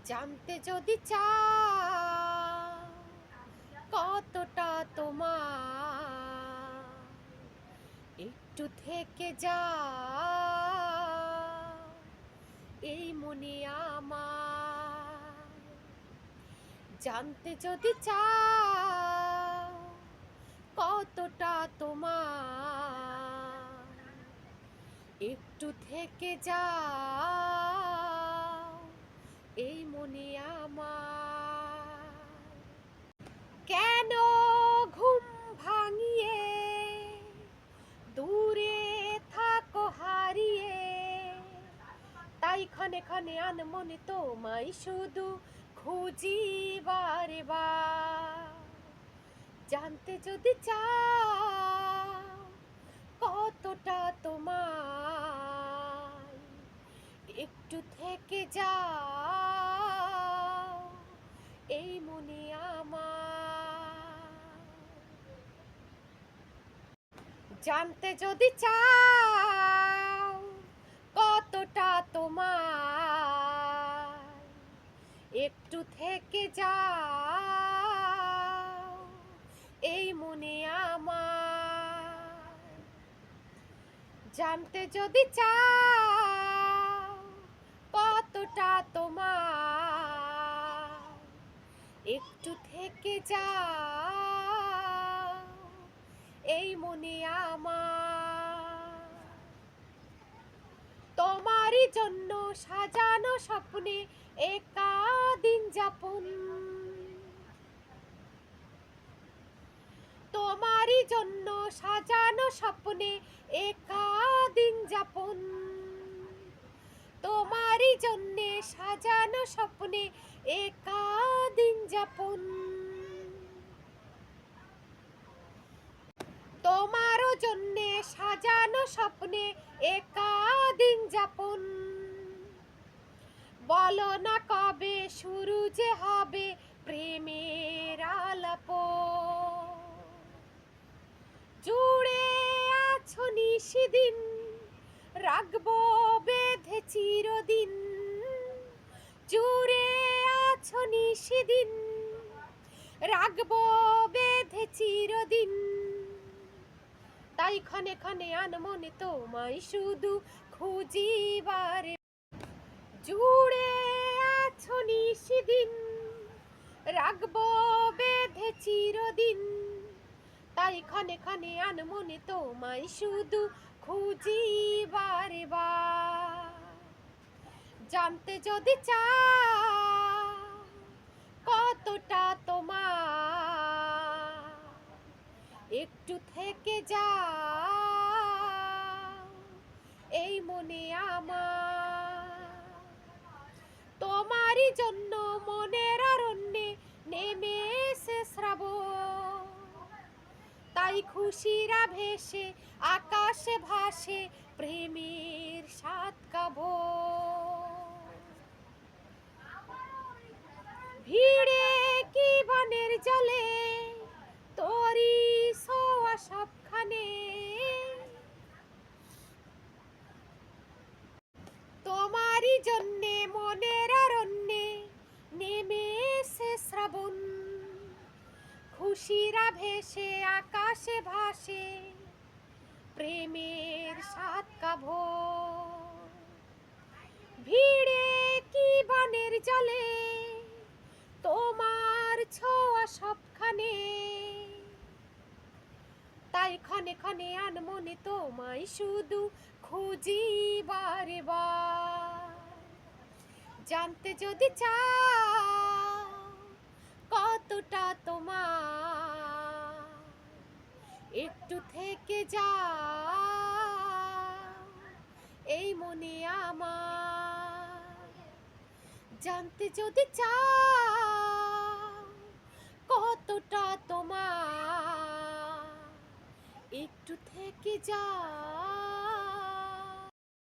জানতে যদি চাও কতটা তোমার, একটু থেকে যাও এই মনে আমার। জানতে যদি চাও কতটা তোমার, একটু থেকে যাও এই মনে আমার। কেন ঘুম ভাঙিয়ে দূরে থাকো হারিয়ে, তাই ক্ষণে ক্ষণে আনমনে তোমায় শুধু খুঁজি বারে বার। জানতে যদি চাও কতটা তোমার, একটু থেকে যাও এই মনে আমার। জানতে যদি চাও কতটা তোমার, একটু থেকে যাও এই মনে আমার। জানতে যদি চাও কতটা তোমার, একটু থেকে যাও এই মনে আমার। তোমারই জন্য সাজানো স্বপ্নে একা দিন যাপন, তোমারই জন্য সাজানো স্বপ্নে একা দিন যাপন, তোমারই জন্যে সাজানো স্বপ্নে একা দিন যাপন। তোমারও জন্যে সাজানো স্বপ্নে একা দিন যাপন। বলো না কবে শুরু যে হবে প্রেমের আলাপন। জুড়ে আছো নিশিদিন, রাখবো বেঁধে চিরদিন। জুড়ে আছো নিশিদিন, রাখবো বেঁধে চিরদিন। তাই ক্ষণে ক্ষণে আনমনে তোমায় শুধু খুঁজি বারে। জুড়ে আছো নিশিদিন, রাখবো বেঁধে চিরদিন। তাই ক্ষণে ক্ষণে আনমনে তোমায় শুধু খুঁজি বারে বার। জানতে যদি চাও কতটা তোমার, একটু থেকে যাও এই মনে আমার। তোমারই জন্য মনের অরণ্যে নেমে এসে শ্রাবণ, তাই খুশিরা ভেসে আকাশে ভাসে প্রেমের সাত কাবন। ভিড়ে কি বনের জলে তোরি ছোঁয়া সবখানে, তোমারই জন্যে মনের অরণ্যে নেমে এসে শ্রাবণ, খুশিরা ভেসে আকাশে ভাসে প্রেমের সাত কাবন। ভিড়ে কি বনের জলে তোমার ছোঁয়া সবখানে, তাই ক্ষণে ক্ষণে আনমনে তোমায় শুধু খুঁজি বারে বার। জানতে যদি চাও কতটা তোমার, একটু থেকে যাও এই মনে আমার। জানতে যদি চাও কতটা তোমার, একটু থেকে যাও